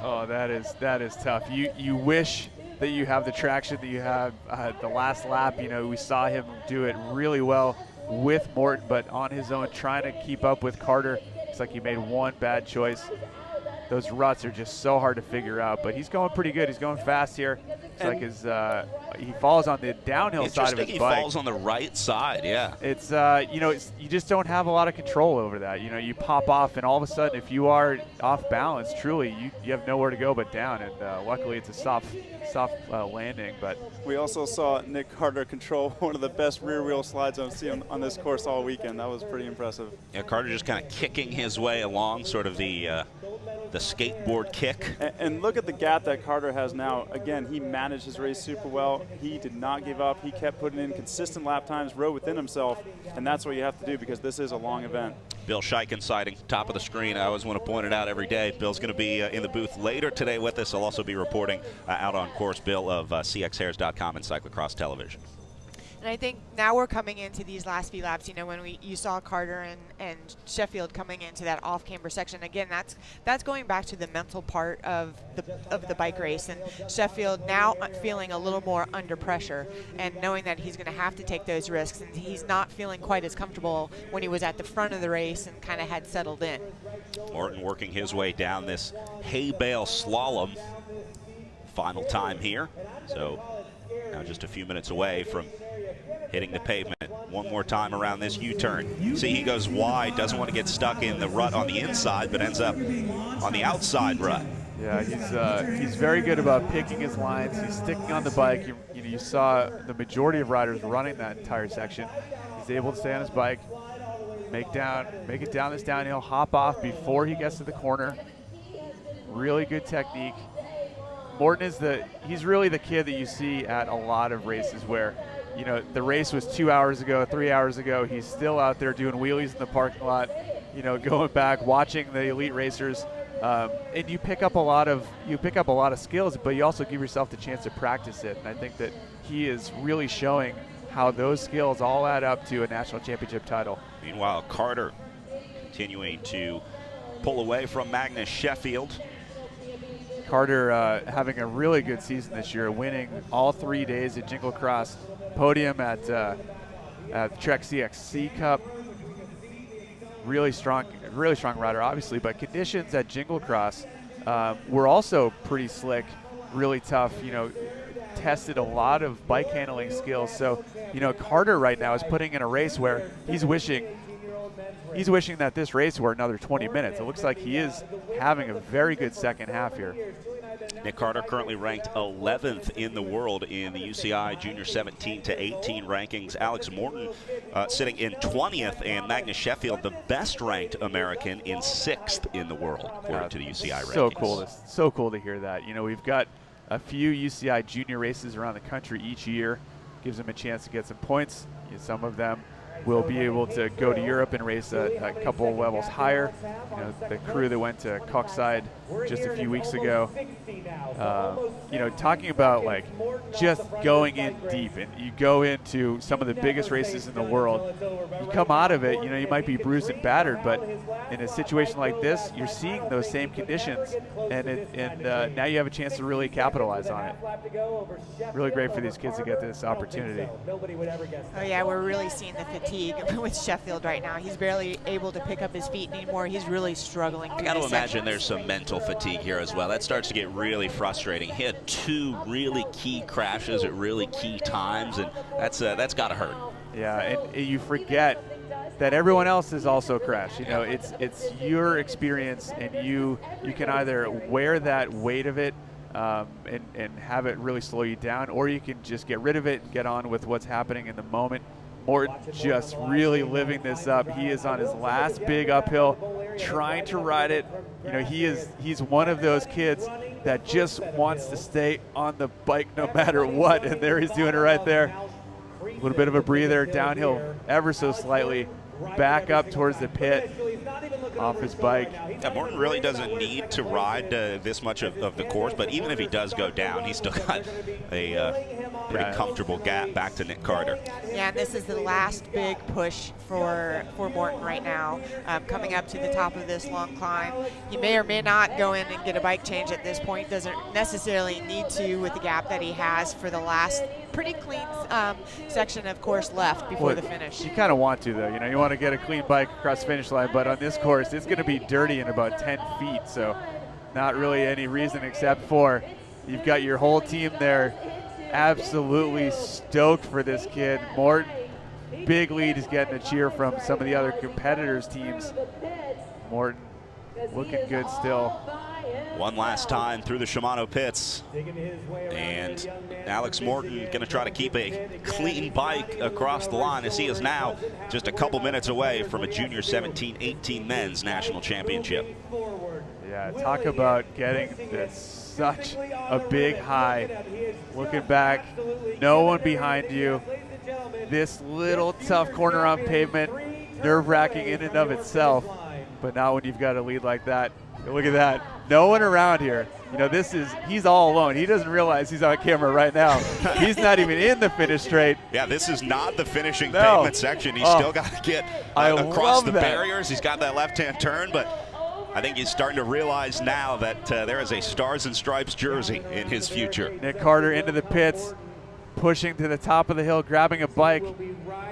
Oh, that is tough. You wish that you have the traction that you have the last lap. You know, we saw him do it really well with Morton, but on his own, trying to keep up with Carter. Looks like he made one bad choice. Those ruts are just so hard to figure out, but he's going pretty good. He's going fast here. It's like he falls on the downhill side of his bike. He falls on the right side, yeah. It's you just don't have a lot of control over that. You know, you pop off, and all of a sudden, if you are off balance, truly, you have nowhere to go but down. And luckily, it's a soft landing. But we also saw Nick Carter control one of the best rear wheel slides I've seen on this course all weekend. That was pretty impressive. Yeah, Carter just kind of kicking his way along, sort of the skateboard kick. And look at the gap that Carter has now. Again, he managed his race super well. He did not give up. He kept putting in consistent lap times, rode within himself, and that's what you have to do because this is a long event. Bill Scheiken sighting, top of the screen. I always want to point it out every day. Bill's going to be in the booth later today with us. He'll also be reporting out on course. Bill of cxhairs.com and Cyclocross Television. And I think now we're coming into these last few laps, you know, when you saw Carter and Sheffield coming into that off-camber section. Again, that's going back to the mental part of the bike race. And Sheffield now feeling a little more under pressure and knowing that he's going to have to take those risks. And he's not feeling quite as comfortable when he was at the front of the race and kind of had settled in. Morton working his way down this hay bale slalom. Final time here. So now just a few minutes away from hitting the pavement one more time around this U-turn. See, he goes wide, doesn't want to get stuck in the rut on the inside, but ends up on the outside rut. Yeah, he's very good about picking his lines. He's sticking on the bike. You saw the majority of riders running that entire section. He's able to stay on his bike, make it down this downhill, hop off before he gets to the corner. Really good technique. Morton he's really the kid that you see at a lot of races where, you know, the race was 2 hours ago, 3 hours ago. He's still out there doing wheelies in the parking lot, you know, going back, watching the elite racers. And you pick up a lot of skills, but you also give yourself the chance to practice it. And I think that he is really showing how those skills all add up to a national championship title. Meanwhile, Carter continuing to pull away from Magnus Sheffield. Carter having a really good season this year, winning all 3 days at Jingle Cross, podium at Trek CXC Cup. Really strong rider, obviously, but conditions at Jingle Cross were also pretty slick, really tough. You know, tested a lot of bike handling skills. So, you know, Carter right now is putting in a race where he's wishing that this race were another 20 minutes. It looks like he is having a very good second half here. Nick Carter currently ranked 11th in the world in the UCI Junior 17 to 18 rankings. Alex Morton sitting in 20th, and Magnus Sheffield, the best ranked American, in 6th in the world according to the UCI rankings. So cool to hear that. You know, we've got a few UCI junior races around the country each year. Gives them a chance to get some points. Some of them will be able to go to Europe and race a couple of levels higher. You know, the crew that went to Coxside just a few weeks ago. You know, talking about like just going in deep, and you go into some of the biggest races in the world. You come out of it, you know, you might be bruised and battered, but in a situation like this, you're seeing those same conditions, and now you have a chance to really capitalize on it. Really great for these kids to get this opportunity. Oh yeah, we're really seeing the fatigue with Sheffield right now. He's barely able to pick up his feet anymore. He's really struggling. I got to imagine there's some mental fatigue here as well. That starts to get really frustrating. He had 2 really key crashes at really key times, and that's got to hurt. Yeah, and you forget that everyone else has also crashed. You know, it's your experience, and you can either wear that weight of it and have it really slow you down, or you can just get rid of it and get on with what's happening in the moment. Morton just really living this up. He is on his last big uphill, trying to ride it. You know, he's one of those kids that just wants to stay on the bike no matter what, and there he's doing it right there. A little bit of a breather, downhill ever so slightly, back up towards the pit, off his bike. Yeah, Morton really doesn't need to ride this much of the course, but even if he does go down, he's still got a pretty comfortable gap back to Nick Carter. Yeah, and this is the last big push for Morton right now. Coming up to the top of this long climb, he may or may not go in and get a bike change at this point. Doesn't necessarily need to with the gap that he has for the last pretty clean section of course left before the finish. You kind of want to, though. You know, you want to get a clean bike across the finish line, but on this course, it's going to be dirty in about 10 feet, so not really any reason except for you've got your whole team there absolutely stoked for this kid. Morton, big lead, is getting a cheer from some of the other competitors' teams. Morton looking good still. One last time through the Shimano pits, and Alex Morton going to try to keep a clean bike across the line, as he is now just a couple minutes away from a junior 17-18 men's national championship. Yeah, talk about getting this such a big high. Looking back, no one behind you. This little tough corner on pavement, nerve-wracking in and of itself. But now when you've got a lead like that, look at that. No one around here. You know, he's all alone. He doesn't realize he's on camera right now. He's not even in the finish straight. Yeah, this is not the finishing pavement section. He's still got to get across the barriers. He's got that left-hand turn, but I think he's starting to realize now that there is a Stars and Stripes jersey in his future. Nick Carter into the pits, pushing to the top of the hill, grabbing a bike.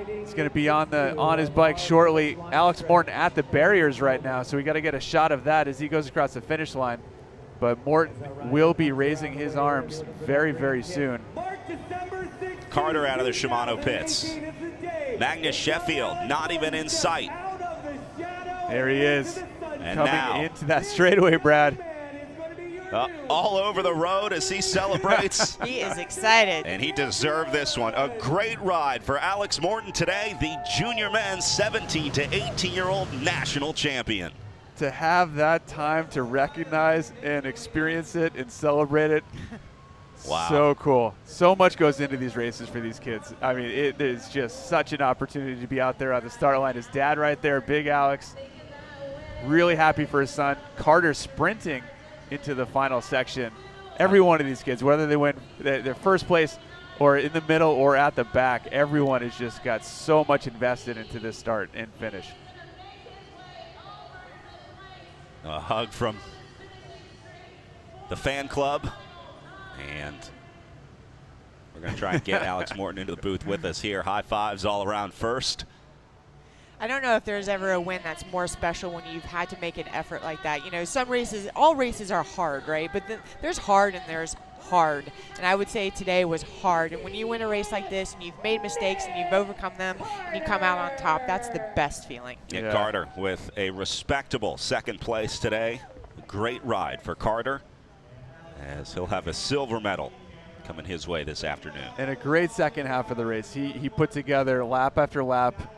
He's going to be on his bike shortly. Alex Morton at the barriers right now, so we got to get a shot of that as he goes across the finish line. But Morton will be raising his arms very, very soon. Carter out of the Shimano pits. Magnus Sheffield not even in sight. There he is. And coming now, into that straightaway, Brad. All over the road as he celebrates. He is excited. And he deserved this one. A great ride for Alex Morton today, the junior men's 17 to 18-year-old national champion. To have that time to recognize and experience it and celebrate it. Wow. So cool. So much goes into these races for these kids. I mean, it is just such an opportunity to be out there on the start line. His dad right there, Big Alex. Really happy for his son. Carter sprinting into the final section. Every one of these kids, whether they win their first place or in the middle or at the back, everyone has just got so much invested into this start and finish. A hug from the fan club, and we're going to try and get Alex Morton into the booth with us here. High fives all around first. I don't know if there's ever a win that's more special when you've had to make an effort like that. You know, some races, all races are hard, right? But there's hard and there's hard. And I would say today was hard. And when you win a race like this and you've made mistakes and you've overcome them and you come out on top, that's the best feeling. Nick Carter with a respectable second place today. A great ride for Carter, as he'll have a silver medal coming his way this afternoon. And a great second half of the race. He put together lap after lap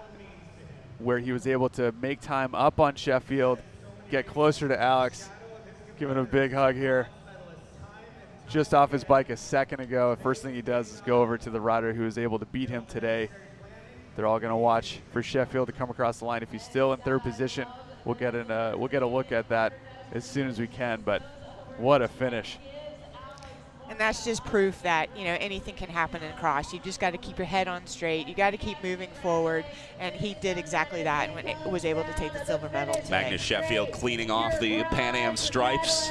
where he was able to make time up on Sheffield, get closer to Alex, giving him a big hug here. Just off his bike a second ago, the first thing he does is go over to the rider who was able to beat him today. They're all going to watch for Sheffield to come across the line. If he's still in third position, we'll get a look at that as soon as we can. But what a finish! And that's just proof that, you know, anything can happen in cross. You just got to keep your head on straight. You got to keep moving forward, and he did exactly that and was able to take the silver medal today. Magnus Sheffield cleaning off the Pan Am stripes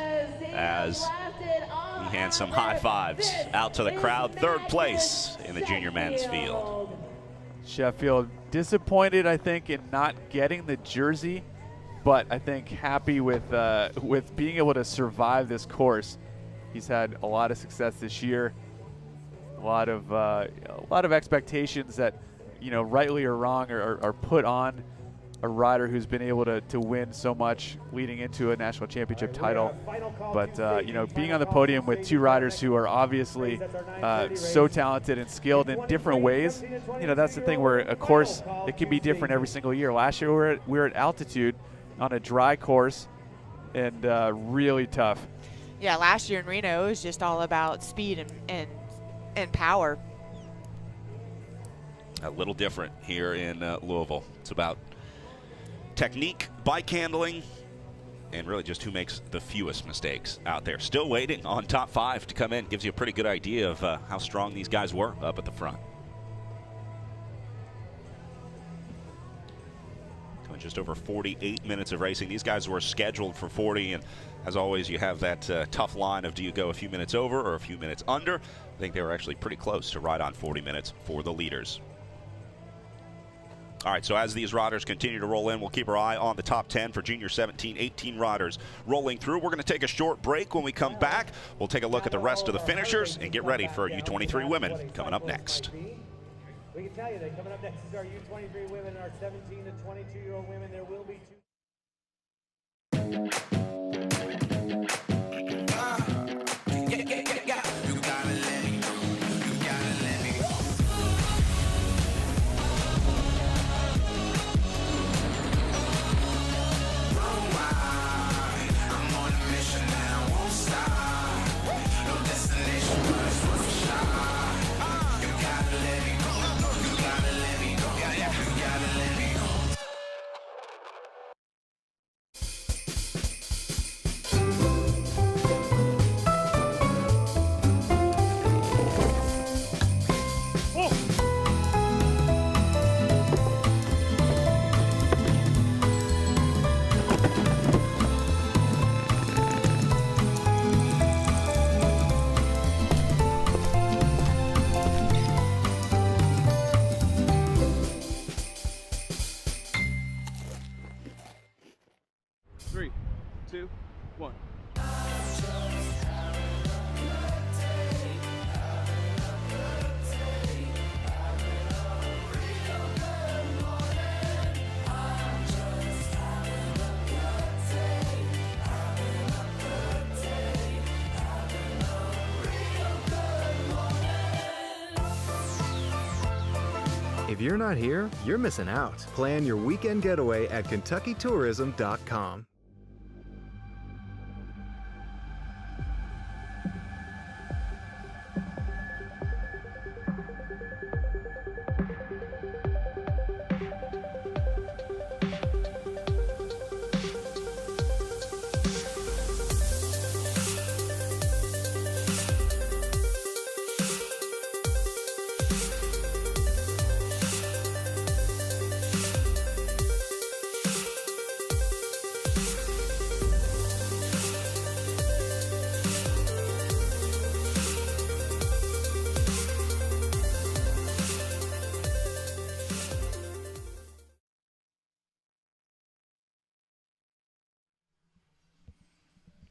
as he hands some high fives out to the crowd. Third place in the junior men's field. Sheffield disappointed, I think, in not getting the jersey, but I think happy with being able to survive this course. He's had a lot of success this year, a lot of expectations that, you know, rightly or wrong, are put on a rider who's been able to win so much leading into a national championship title. But, you know, being on the podium with two riders who are obviously so talented and skilled in different ways, you know, that's the thing where a course, it can be different every single year. Last year we were at altitude on a dry course and really tough. Yeah, last year in Reno, it was just all about speed and power. A little different here in Louisville. It's about technique, bike handling, and really just who makes the fewest mistakes out there. Still waiting on top 5 to come in. Gives you a pretty good idea of how strong these guys were up at the front. Just over 48 minutes of racing. These guys were scheduled for 40, and as always, you have that tough line of do you go a few minutes over or a few minutes under. I think they were actually pretty close to right on 40 minutes for the leaders. All right, so as these riders continue to roll in, we'll keep our eye on the top 10 for junior 17, 18 riders rolling through. We're going to take a short break. When we come back, we'll take a look at the rest of the finishers and get ready for U23 women coming up next. We can tell you that coming up next is our U23 women, our 17 to 22-year-old women. There will be 3, 2, 1. If you're not here, you're missing out. Plan your weekend getaway at KentuckyTourism.com.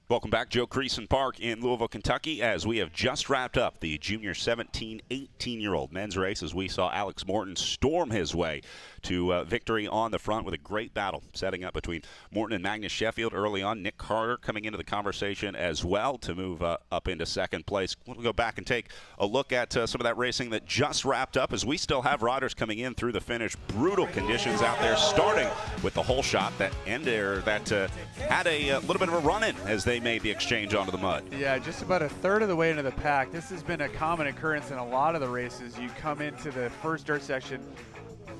Welcome back, Joe Creason Park in Louisville, Kentucky, as we have just wrapped up the junior 17, 18-year-old men's race as we saw Alex Morton storm his way to victory on the front with a great battle setting up between Morton and Magnus Sheffield early on. Nick Carter coming into the conversation as well to move up into second place. We'll go back and take a look at some of that racing that just wrapped up as we still have riders coming in through the finish. Brutal conditions out there, starting with the hole shot that ended that had a little bit of a run-in as they made the exchange onto the mud. Yeah, just about a third of the way into the pack. This has been a common occurrence in a lot of the races. You come into the first dirt section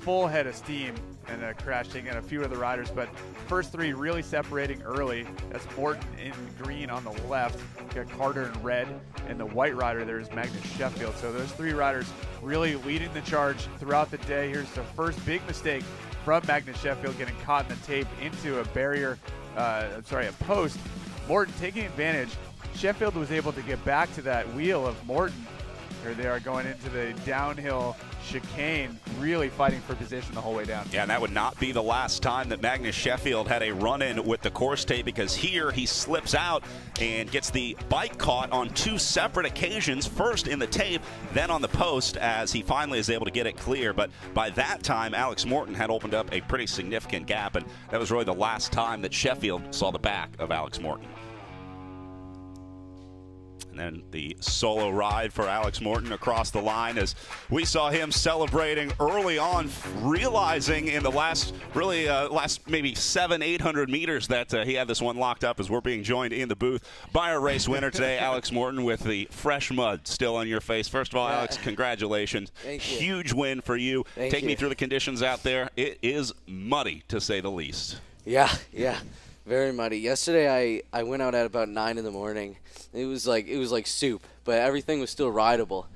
full head of steam and a crash taking out a few of the riders, but first three really separating early. That's Morton in green on the left. You got Carter in red, and the white rider there is Magnus Sheffield. So those three riders really leading the charge throughout the day. Here's the first big mistake from Magnus Sheffield, getting caught in the tape into a barrier, a post. Morton taking advantage. Sheffield was able to get back to that wheel of Morton. Here they are going into the downhill chicane, really fighting for position the whole way down. Yeah, and that would not be the last time that Magnus Sheffield had a run-in with the course tape, because here he slips out and gets the bike caught on two separate occasions, first in the tape, then on the post, as he finally is able to get it clear. But by that time, Alex Morton had opened up a pretty significant gap, and that was really the last time that Sheffield saw the back of Alex Morton. And then the solo ride for Alex Morton across the line as we saw him celebrating early on, realizing in the last maybe 700-800 meters that he had this one locked up, as we're being joined in the booth by our race winner today, Alex Morton, with the fresh mud still on your face. First of all, Alex, congratulations. Thank you. Huge win for you. Thank Take you. me through the conditions out there. It is muddy, to say the least. Yeah. Very muddy. Yesterday I went out at about 9 in the morning. It was like soup, but everything was still rideable.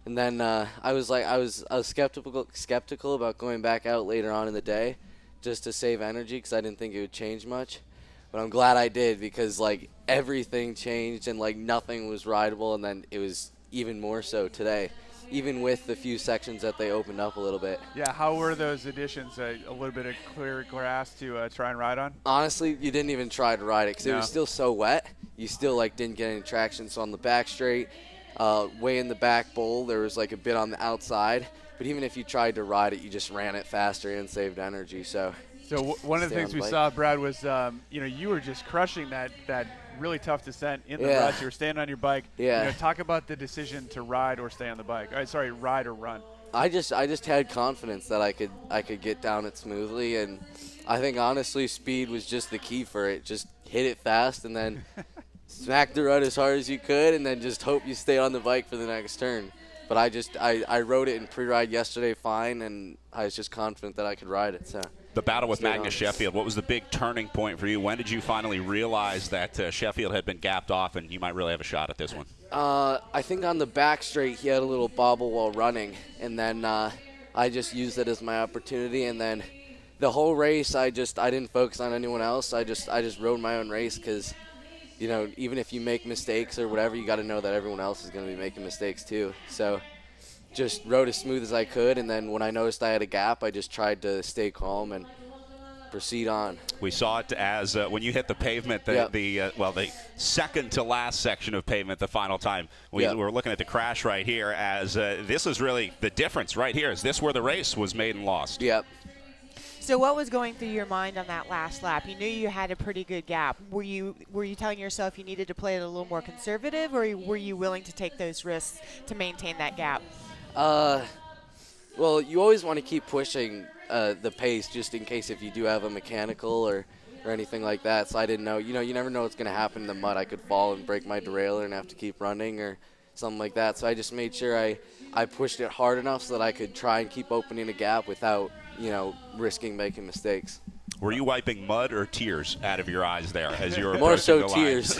And then I was skeptical about going back out later on in the day, just to save energy because I didn't think it would change much. But I'm glad I did because like everything changed and like nothing was rideable, and then it was even more so today, even with the few sections that they opened up a little bit. Yeah, how were those additions? A little bit of clear grass to try and ride on? Honestly, you didn't even try to ride it because it was still so wet. You still like didn't get any traction. So on the back straight, way in the back bowl, there was like a bit on the outside. But even if you tried to ride it, you just ran it faster and saved energy. So one of the things we saw, Brad, was you were just crushing that really tough descent in the ruts. You were standing on your bike. Yeah. Talk about the decision to ride or stay on the bike. Ride or run. I just had confidence that I could get down it smoothly, and I think honestly speed was just the key for it. Just hit it fast and then smack the rut as hard as you could, and then just hope you stay on the bike for the next turn. But I rode it in pre-ride yesterday fine, and I was just confident that I could ride it. So. The battle with Magnus Sheffield, what was the big turning point for you? When did you finally realize that Sheffield had been gapped off and you might really have a shot at this one? I think on the back straight he had a little bobble while running, and then I just used it as my opportunity, and then the whole race I didn't focus on anyone else. I just rode my own race because, even if you make mistakes or whatever, you got to know that everyone else is going to be making mistakes too. So just rode as smooth as I could, and then when I noticed I had a gap, I just tried to stay calm and proceed on. We saw it as when you hit the pavement, the second to last section of pavement the final time. We were looking at the crash right here as this is really the difference right here. Is this where the race was made and lost? Yep. So what was going through your mind on that last lap? You knew you had a pretty good gap. Were you telling yourself you needed to play it a little more conservative, or were you willing to take those risks to maintain that gap? Well, you always want to keep pushing the pace just in case if you do have a mechanical or anything like that. So I didn't know. You never know what's going to happen in the mud. I could fall and break my derailleur and have to keep running or something like that. So I just made sure I pushed it hard enough so that I could try and keep opening a gap without, risking making mistakes. Were you wiping mud or tears out of your eyes there as you were More approaching so the tears.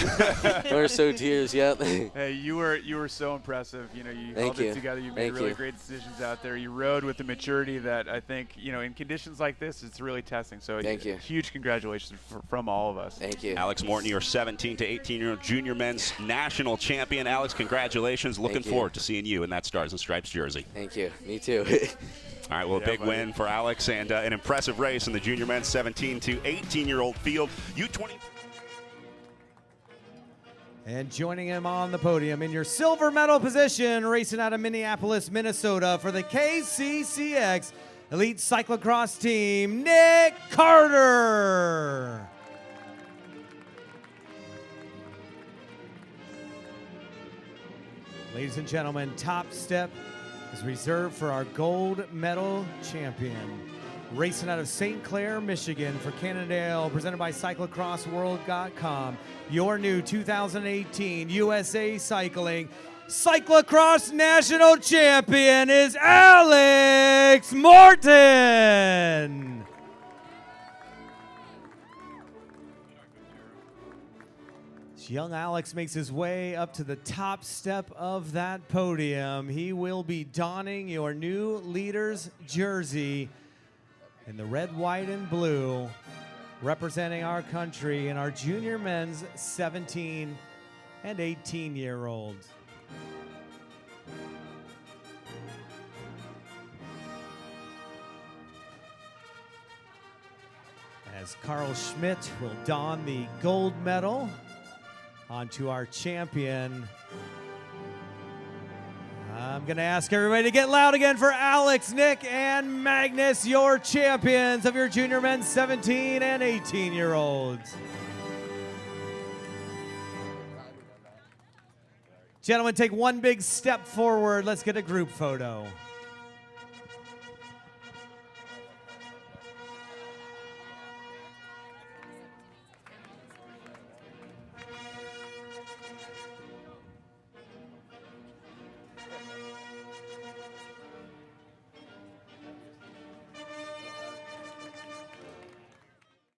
More so tears, yep. Hey, you were so impressive. You held it together. You made really great decisions out there. You rode with the maturity that I think, in conditions like this, it's really testing. So thank you. Huge congratulations from all of us. Thank you. Alex Morton, your 17 to 18-year-old junior men's national champion. Alex, congratulations. Looking forward to seeing you in that Stars and Stripes jersey. Thank you. Me too. All right, well, a big win for Alex and an impressive race in the junior men's 17 to 18-year-old field. U20. And joining him on the podium in your silver medal position, racing out of Minneapolis, Minnesota for the KCCX Elite Cyclocross team, Nick Carter. Ladies and gentlemen, top step is reserved for our gold medal champion. Racing out of St. Clair, Michigan for Cannondale, presented by CyclocrossWorld.com. Your new 2018 USA Cycling Cyclocross National Champion is Alex Morton. Young Alex makes his way up to the top step of that podium. He will be donning your new leader's jersey in the red, white, and blue, representing our country in our junior men's 17 and 18-year-olds. As Carl Schmidt will don the gold medal onto our champion. I'm going to ask everybody to get loud again for Alex, Nick, and Magnus, your champions of your junior men's 17 and 18-year-olds. Gentlemen, take one big step forward. Let's get a group photo.